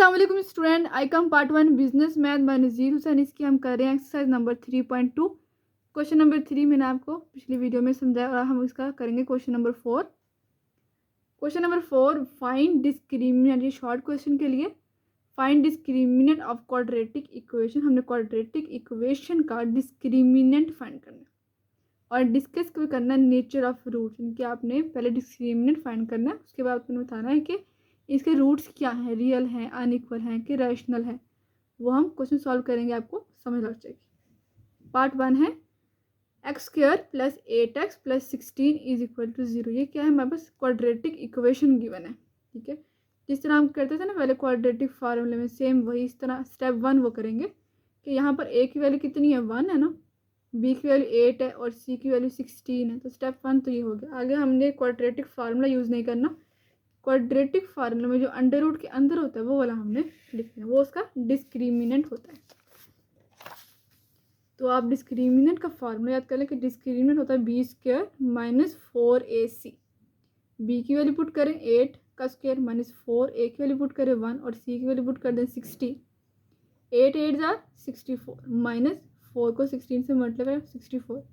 अस्सलाम वालेकुम student, ICOM part 1 business math by Nazir Hussain. इसकी हम कर रहे हैं एक्सरसाइज नंबर 3.2। क्वेश्चन नंबर 3 मैंने आपको पिछली वीडियो में समझाया और हम इसका करेंगे question number 4। Question number 4, find discriminant. ये शॉर्ट क्वेश्चन के लिए find discriminant of quadratic equation. हमने क्वाड्रेटिक इक्वेशन का डिस्क्रिमिनेंट फाइंड करना है और डिस्कस करना है नेचर ऑफ रूट्स। इनके आपने पहले डिस्क्रिमिनेंट फाइंड करना है, उसके बाद आपने बताना है कि इसके रूट्स क्या हैं, रियल हैं, अनइक्वल हैं कि रैशनल हैं। वो हम क्वेश्चन सॉल्व करेंगे, आपको समझ लग जाएगी। पार्ट 1 है x² plus 8x plus 16 is equal to 0। ये क्या है, हमारे पास क्वाड्रेटिक इक्वेशन गिवन है। ठीक है, जिस तरह हम करते थे ना पहले क्वाड्रेटिक फार्मूले में, सेम वही इस तरह स्टेप 1 वो करेंगे कि यहाँ पर a की वैल्यू कितनी है, 1 है ना, b की वैल्यू 8 है और c की वैल्यू 16 है। तो स्टेप 1 तो ये हो गया। आगे हमने क्वाड्रेटिक फार्मूला यूज़ नहीं करना। क्वाड्रेटिक फार्मूला में जो अंडर रूट के अंदर होता है वो वाला हमने लिखना है, वो उसका डिस्क्रिमिनेंट होता है। तो आप डिस्क्रिमिनेंट का फार्मूला याद कर लें कि डिस्क्रिमिनेंट होता है b² माइनस 4ac। b की वैल्यू पुट करें 8 का स्क्वायर माइनस 4, a की वैल्यू पुट करें 1 और c की वैल्यू पुट कर दें 16। 8 8 जार 64 माइनस 4 को 16 से मल्टीप्लाई 64।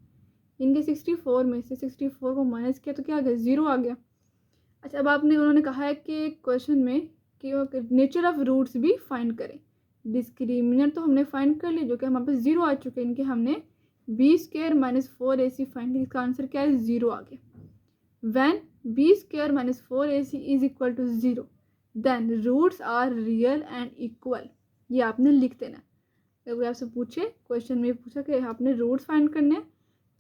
इनके 64 में से 64 को माइनस किया तो क्या आ गया, 0 आ गया। अच्छा, अब आपने उन्होंने कहा है कि क्वेश्चन में कि नेचर ऑफ रूट्स भी फाइंड करें। डिस्क्रिमिनेंट तो हमने फाइंड कर ली, जो कि हमारे पास 0 आ चुके हैं। इनके हमने b² माइनस 4ac फाइंड किया, इसका आंसर क्या है, 0 आ गया। When b² minus 4ac is equal to 0 then roots are real and equal. ये आपने लिख देना। अगर आपसे पूछे क्वेश्चन में पूछा कि आपने रूट्स फाइंड करने हैं,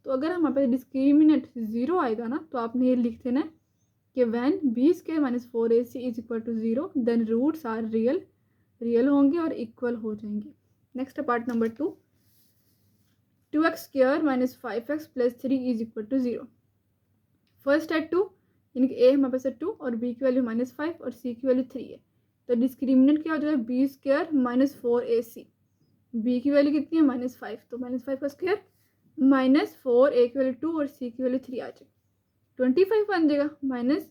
तो अगर हमारे पास डिस्क्रिमिनेंट 0 आएगा ना, तो आपने ये लिख देना है कि when b² minus 4ac is equal to 0 then roots are real होंगे और इक्वल हो जाएंगे। Next part number 2, 2x² minus 5x plus 3 is equal to 0। First है 2, यानी कि a हमारे पास है 2 और b की वैल्यू माइनस 5 और c की वैल्यू 3 है। तो डिस्क्रिमिनेंट क्या हो जाएगा, b² माइनस 4ac। b की वैल्यू कितनी है, माइनस 5, तो माइनस 5 का स्क्वायर माइनस 4, a की वैल्यू 2 और c की वैल्यू 3 आ जाएगी। 25 बन जाएगा। माइनस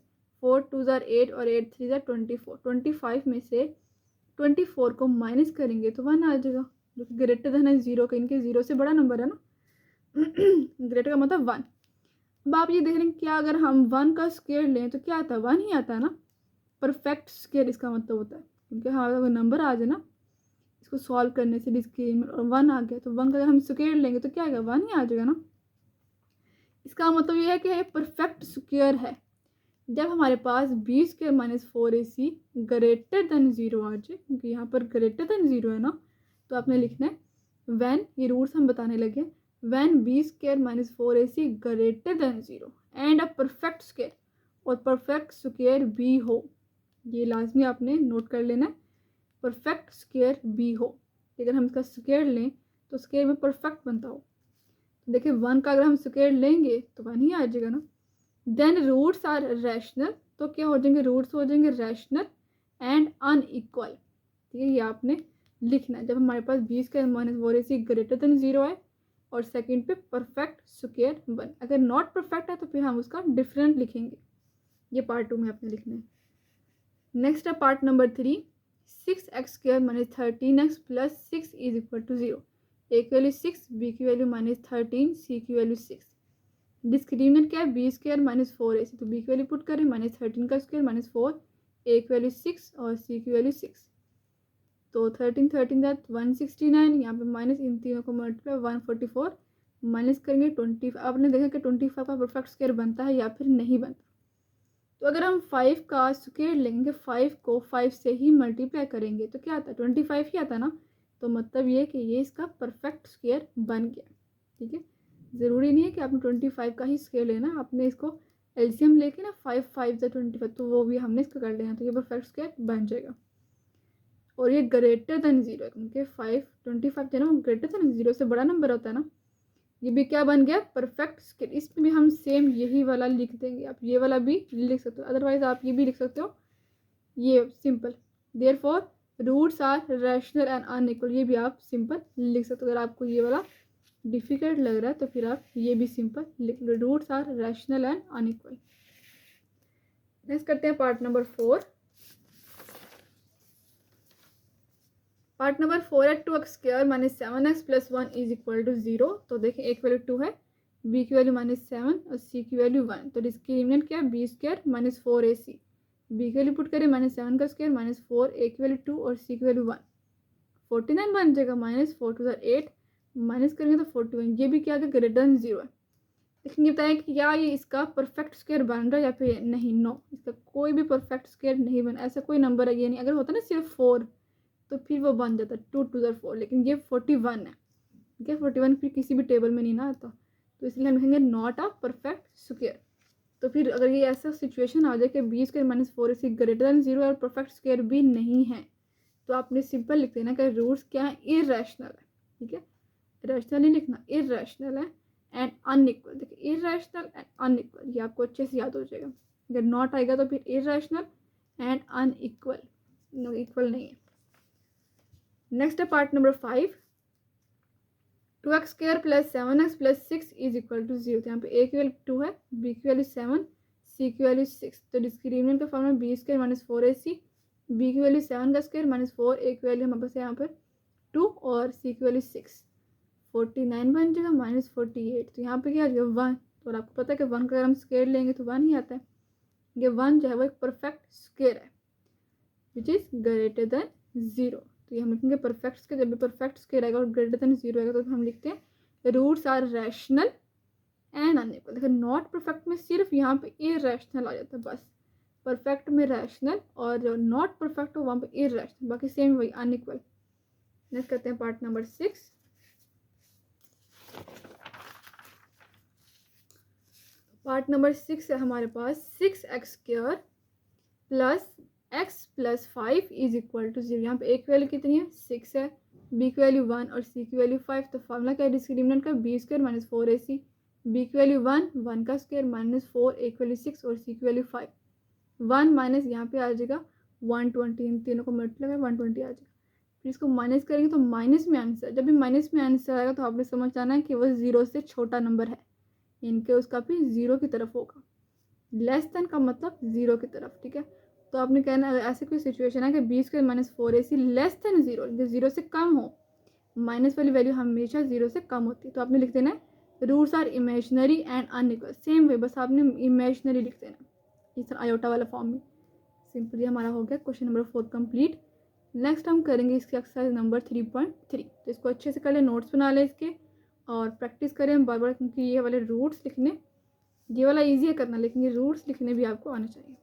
4 2 जार 8 और 8 3 जार 24। 25 में से 24 को माइनस करेंगे तो 1 आ जाएगा, जो कि ग्रेटर देन है 0 का। इनके 0 से बड़ा नंबर है ना ग्रेटर का मतलब 1। अब आप ये देख रहे हैं क्या, अगर हम 1 का स्क्वायर लें तो क्या आता है, 1 ही आता है ना। परफेक्ट स्क्वायर इसका मतलब होता है, क्योंकि हाँ अगर नंबर आ जाए ना इसको सॉल्व करने से डिस्क्रिमिनेंट और 1 आ गया, तो 1 का अगर हम स्क्वायर लेंगे तो क्या आएगा, 1 ही आ जाएगा ना। इसका मतलब ये है कि ये परफेक्ट स्क्वायर है। जब हमारे पास b² minus 4ac greater than 0 आ जाए, क्योंकि यहाँ पर ग्रेटर देन 0 है ना, तो आपने लिखना है व्हेन, ये रूट्स हम बताने लगे, when b² minus 4ac greater than 0 and a perfect square, और परफेक्ट स्क्वायर b हो। ये लाजमी आपने नोट कर लेना है, परफेक्ट स्क्वायर b हो। अगर हम इसका स्क्वायर लें तो स्क्वायर में परफेक्ट बनता हो। तो देखिए 1 का अगर हम स्क्वायर लेंगे तो 1 ही आ जाएगा ना। देन रूट्स आर रैशनल, तो क्या हो जाएंगे, रूट्स हो जाएंगे रैशनल एंड अनइक्वल। ठीक है, ये आपने लिखना है जब हमारे पास b² minus 4ac greater than 0 है और सेकंड पे परफेक्ट स्क्वायर 1। अगर नॉट परफेक्ट है तो फिर हम उसका डिफरेंट लिखेंगे। ये पार्ट 2 में आपने लिखना है। नेक्स्ट है part number 3, 6x² minus 13x plus 6 is equal to 0। a की वैल्यू 6, b की वैल्यू माइनस 13, c की वैल्यू 6। डिस्क्रिमिनेंट क्या है, b² माइनस 4ac, तो b की वैल्यू पुट करें माइनस 13 का स्क्वायर माइनस 4, a की वैल्यू 6 और c की वैल्यू 6। तो 13 13 दैट 169, यहाँ पे माइनस इन तीनों को मल्टीप्लाई 144 माइनस करेंगे 20। आपने देखा कि 25 का परफेक्ट स्क्वायर बनता है या फिर नहीं बनता। तो अगर हम 5 का स्क्वायर लेंगे, 5 को 5 से ही मल्टीप्लाई करेंगे तो क्या आता है, 25 ही आता ना। तो मतलब ये कि ये इसका परफेक्ट स्क्वायर बन गया। ठीक है, ज़रूरी नहीं है कि आपने 25 का ही स्क्वायर लेना, आपने इसको एलसीएम लेके ना 5 5 से 25, तो वो भी हमने इसका कर लेना, तो ये परफेक्ट स्क्वायर बन जाएगा। और ये ग्रेटर देन 0 है, क्योंकि 25 जो है ना ग्रेटर देन 0 से बड़ा नंबर होता है ना। ये भी क्या बन गया, परफेक्ट स्क्वायर। इसमें भी हम सेम यही वाला लिख देंगे। आप ये वाला भी लिख सकते हो, अदरवाइज आप ये भी लिख सकते हो, ये simple. Therefore roots are rational and unequal, ये भी आप सिंपल लिख सकते हो। अगर आपको ये वाला डिफिकल्ट लग रहा है तो फिर आप ये भी सिंपल लिख लो, roots are rational and unequal. Next करते हैं पार्ट नंबर 4। पार्ट नंबर 4 है 2x² minus 7x plus 1 is equal to 0। तो देखिए ए की वैल्यू 2 है, बी की वैल्यू -7 और सी की वैल्यू 1। तो डिस्क्रिमिनेंट क्या है, b² माइनस 4ac। बी की वैल्यू पुट करें -7 का स्क्वायर माइनस 4, ए की वैल्यू 2 और सी की वैल्यू 1। 49 बन जाएगा, -4 2 8 माइनस करेंगे तो 41। ये भी क्या है, ग्रेटर देन 0 है। लेकिन ये बताएं कि क्या ये इसका परफेक्ट स्क्वायर बन रहा है या फिर नहीं। नो, इसका कोई भी परफेक्ट स्क्वायर नहीं बना। ऐसा कोई नंबर है ये नहीं। अगर होता ना सिर्फ 4 तो फिर वो बन जाता 2 2 4, लेकिन ये 41 है। ठीक है, 41 फिर किसी भी टेबल में नहीं ना आता, तो इसलिए हम लिखेंगे नॉट अ परफेक्ट स्क्वायर। तो फिर अगर ये ऐसा सिचुएशन आ जाए कि b² माइनस 4 इससे ग्रेटर देन 0 और परफेक्ट स्क्वायर भी नहीं है, तो आपने सिंपल लिख देना कि रूट्स क्या है, इरेशनल है। ठीक है, रैशनल नहीं लिखना, इरेशनल है एंड अनइक्वल। देखिए इरेशनल एंड अनइक्वल, ये आपको अच्छे से याद हो जाएगा। अगर नॉट आएगा तो फिर इरेशनल एंड अनइक्वल, इक्वल नहीं है। नेक्स्ट है part number 5, 2x² plus 7x plus 6 is equal to 0। तो यहाँ पे ए की वैल्यू 2 है, बी की वैल्यू 7, सी की वैल्यू 6। तो डिस्क्रिमिनेंट का formula b² minus 4ac, B की वैल्यू 7 का स्क्वायर माइनस 4, ए की वैल्यू हमारे पास यहाँ पर 2 और सी की वैल्यू 6। 49 बन जाएगा -48। तो यहाँ पे क्या आ जाएगा 1। तो आपको पता है कि 1 का अगर हम स्क्वायर लेंगे तो 1 ही आता है। ये 1 जो है वो एक परफेक्ट स्क्वायर है विच इज ग्रेटर देन 0। तो ये हम लिखेंगे परफेक्ट स्क्वायर। जब भी परफेक्ट स्क्वायर आएगा और ग्रेटर देन 0 आएगा तो हम लिखते हैं roots are rational and unequal. देखो नॉट परफेक्ट में सिर्फ यहाँ पे इरेशनल आ जाता है बस, परफेक्ट में रैशनल और जो नॉट परफेक्ट हो वहाँ पे इरेशनल, बाकी सेम वही अनइक्वल। नेक्स्ट करते हैं पार्ट नंबर 6। पार्ट नंबर 6 है हमारे पास 6x² plus x plus 5 is equal to 0। यहाँ पे ए की वैल्यू कितनी है, 6 है, बी की वैल्यू 1 और सी की वैल्यू 5। तो फॉर्मूला क्या है डिस्क्रिमिनेंट का, b² माइनस 4ac, बी की वैल्यू 1 का स्क्वायर माइनस 4, ए की वैल्यू 6 और सी की वैल्यू 5। 1 माइनस यहाँ पे आ जाएगा 120, इन तीनों को मल्टीप्लाई 120 आ जाएगा। फिर इसको माइनस करेंगे तो माइनस में आंसर, जब भी माइनस में आंसर आएगा तो आपने समझ जाना है कि वो 0 से छोटा नंबर है, इनके उसका भी 0 की तरफ होगा। लेस देन का मतलब 0 की तरफ। ठीक है, तो आपने कहना अगर ऐसी कोई सिचुएशन है कि b² minus 4ac less than 0, 0 से कम हो, माइनस वाली वैल्यू हमेशा 0 से कम होती है, तो आपने लिख देना है roots are imaginary and unequal. Same way, बस आपने इमेजनरी लिख देना इस आयोटा वाला फॉर्म में। सिंपली हमारा हो गया क्वेश्चन नंबर 4 कंप्लीट। नेक्स्ट हम करेंगे इसकी एक्सरसाइज नंबर 3.3। तो इसको अच्छे से कर ले, नोट्स बना ले इसके और प्रैक्टिस करें बार बार, क्योंकि ये वाले रूट्स लिखने, ये वाला ईजी है करना, लेकिन ये रूट्स लिखने भी आपको आना चाहिए।